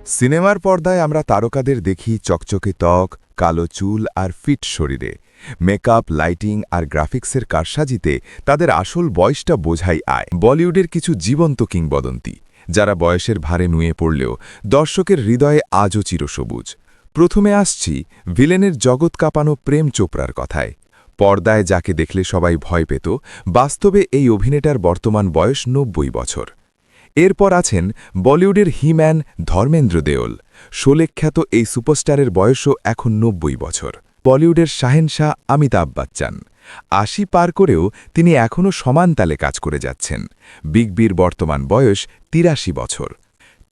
সিনেমার পর্দায় আমরা তারকাদের দেখি চকচকে ত্বক, কালো চুল আর ফিট শরীরে। মেকআপ, লাইটিং আর গ্রাফিক্সের কারসাজিতে তাদের আসল বয়সটা বোঝাই আয়। বলিউডের কিছু জীবন্ত কিংবদন্তি, যারা বয়সের ভারে নুয়ে পড়লেও দর্শকের হৃদয়ে আজও চিরসবুজ। প্রথমে আসছি ভিলেনের জগৎ কাঁপানো প্রেম চোপড়ার কথায়। পর্দায় যাকে দেখলে সবাই ভয় পেত, বাস্তবে এই অভিনেতার বর্তমান বয়স ৯০ বছর। এরপর আছেন বলিউডের হিম্যান ধর্মেন্দ্র দেওল। শোলেখ্যাত এই সুপারস্টারের বয়সও এখন ৯০ বছর। বলিউডের শাহেনশাহ অমিতাভ বচ্চন ৮০ পার করেও তিনি এখনও সমান তালে কাজ করে যাচ্ছেন। বিগ বির বর্তমান বয়স ৮৩ বছর।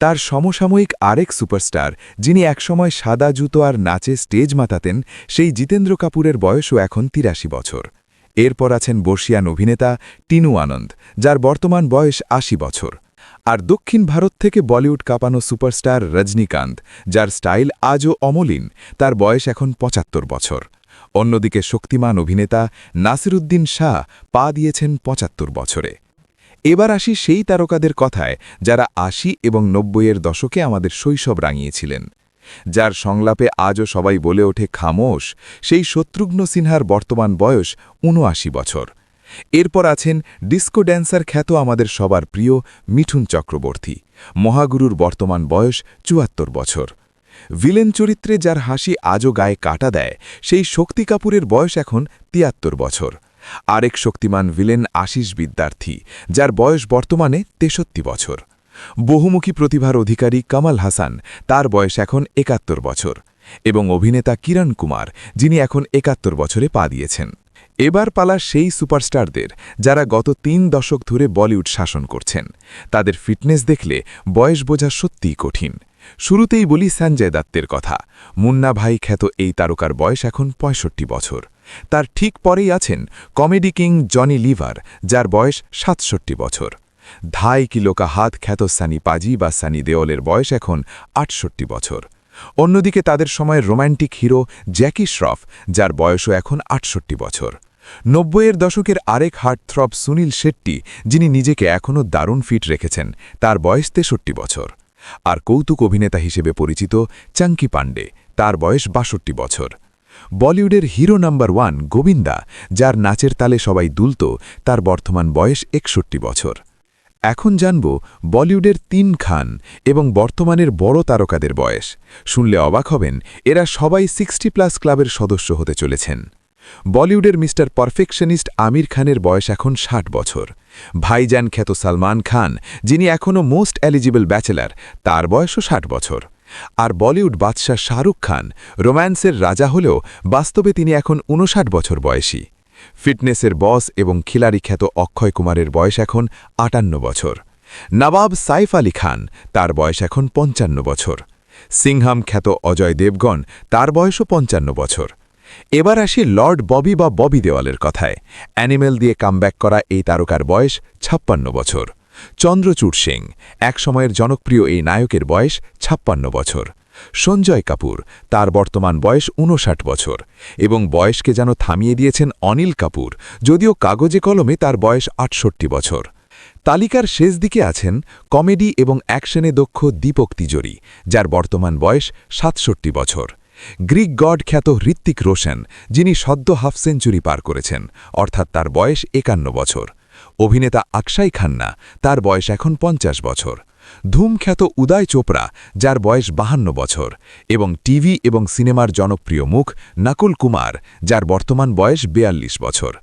তার সমসাময়িক আরেক সুপারস্টার, যিনি একসময় সাদা জুতো আর নাচে স্টেজ মাতাতেন, সেই জিতেন্দ্র কাপুরের বয়সও এখন ৮৩ বছর। এরপর আছেন বর্ষিয়ান অভিনেতা টিনু আনন্দ, যার বর্তমান বয়স ৮০ বছর। আর দক্ষিণ ভারত থেকে বলিউড কাঁপানো সুপারস্টার রজনীকান্ত, যার স্টাইল আজও অমলিন, তার বয়স এখন ৭৫ বছর। অন্যদিকে শক্তিমান অভিনেতা নাসিরুদ্দিন শাহ পা দিয়েছেন ৭৫ বছরে। এবার আসি সেই তারকাদের কথায়, যারা ৮০ এবং ৯০-এর দশকে আমাদের শৈশব রাঙিয়েছিলেন। যার সংলাপে আজও সবাই বলে ওঠে খামোশ, সেই শত্রুঘ্ন সিনহার বর্তমান বয়স ৭৯ বছর। এরপর আছেন ডিস্কো ড্যান্সার খ্যাত আমাদের সবার প্রিয় মিঠুন চক্রবর্তী। মহাগুরুর বর্তমান বয়স ৭৪ বছর। ভিলেন চরিত্রে যার হাসি আজও গায়ে কাটা দেয়, সেই শক্তি কাপুরের বয়স এখন ৭৩ বছর। আরেক শক্তিমান ভিলেন আশিস বিদ্যার্থী, যার বয়স বর্তমানে ৬৩ বছর। বহুমুখী প্রতিভার অধিকারী কমল হাসান, তার বয়স এখন ৭১ বছর। এবং অভিনেতা কিরণ কুমার, যিনি এখন ৭১ বছরে পা দিয়েছেন। এবার পালা সেই সুপারস্টারদের, যারা গত ৩ দশক ধরে বলিউড শাসন করছেন। তাদের ফিটনেস দেখলে বয়স বোঝা সত্যিই কঠিন। শুরুতেই বলি সঞ্জয় দত্তের কথা। মুন্না ভাই খ্যাত এই তারকার বয়স এখন ৬৫ বছর। তার ঠিক পরেই আছেন কমেডি কিং জনি লিভার, যার বয়স ৬৭ বছর। ধাই কিলো কা হাত খ্যাত সানি পাজি বা সানি দেওলের বয়স এখন ৬৮ বছর। অন্যদিকে তাদের সময়ের রোম্যান্টিক হিরো জ্যাকি শ্রফ, যার বয়সও এখন ৬৮ বছর। ৯০-এর দশকের আরেক হার্টথ্রব সুনীল শেট্টি, যিনি নিজেকে এখনও দারুণ ফিট রেখেছেন, তার বয়স ৬৩ বছর। আর কৌতুক অভিনেতা হিসেবে পরিচিত চাঙ্কি পান্ডে, তার বয়স ৬২ বছর। বলিউডের হিরো নাম্বার ১ গোবিন্দা, যার নাচের তালে সবাই দুলত, তার বর্তমান বয়স ৬১ বছর। এখন জানব বলিউডের ৩ খান এবং বর্তমানের বড় তারকাদের বয়স। শুনলে অবাক হবেন, এরা সবাই 60+ ক্লাবের সদস্য হতে চলেছেন। বলিউডের মিস্টার পারফেকশনিস্ট আমির খানের বয়স এখন ৬০ বছর। ভাইজান খ্যাত সালমান খান, যিনি এখনও মোস্ট এলিজিবল ব্যাচেলার, তার বয়সও ৬০ বছর। আর বলিউড বাদশাহ শাহরুখ খান রোম্যান্সের রাজা হলেও বাস্তবে তিনি এখন ৫৯ বছর বয়সী। ফিটনেসের বস এবং খিলাড়ি খ্যাত অক্ষয় কুমারের বয়স এখন ৫৮ বছর। নবাব সাইফ আলী খান, তার বয়স এখন ৫৫ বছর। সিংহাম খ্যাত অজয় দেবগন, তার বয়সও ৫৫ বছর। এবার আসি লর্ড ববি বা ববি দেওয়ালের কথায়। অ্যানিমেল দিয়ে কামব্যাক করা এই তারকার বয়স ৫৬ বছর। চন্দ্রচূড় সিং, একসময়ের জনপ্রিয় এই নায়কের বয়স ৫৬ বছর। সঞ্জয় কাপুর, তার বর্তমান বয়স ৫৯ বছর। এবং বয়সকে যেন থামিয়ে দিয়েছেন অনিল কাপুর, যদিও কাগজে কলমে তার বয়স ৬৮ বছর। তালিকার শেষ দিকে আছেন কমেডি এবং অ্যাকশনে দক্ষ দীপক তিজোরি, যার বর্তমান বয়স ৬৭ বছর। গ্রিক গড খ্যাত হৃত্বিক রোশন, যিনি সদ্য হাফ সেঞ্চুরি পার করেছেন, অর্থাৎ তার বয়স ৫১ বছর। অভিনেতা অক্ষয় খান্না, তার বয়স এখন ৫০ বছর। ধুম খ্যাত উদয় চোপড়া, যার বয়স ৫২ বছর। এবং টিভি এবং সিনেমার জনপ্রিয় মুখ নকুল কুমার, যার বর্তমান বয়স ৪২ বছর।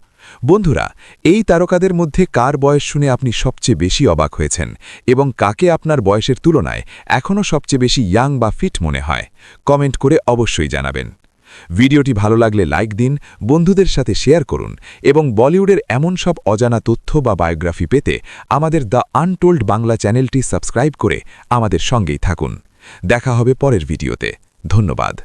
বন্ধুরা, এই তারকাদের মধ্যে কার বয়স শুনে আপনি সবচেয়ে বেশি অবাক হয়েছেন এবং কাকে আপনার বয়সের তুলনায় এখনও সবচেয়ে বেশি ইয়াং বা ফিট মনে হয়, কমেন্ট করে অবশ্যই জানাবেন। ভিডিওটি ভালো লাগলে লাইক দিন, বন্ধুদের সাথে শেয়ার করুন এবং বলিউডের এমন সব অজানা তথ্য বা বায়োগ্রাফি পেতে আমাদের দ্য আনটোল্ড বাংলা চ্যানেলটি সাবস্ক্রাইব করে আমাদের সঙ্গেই থাকুন। দেখা হবে পরের ভিডিওতে। ধন্যবাদ।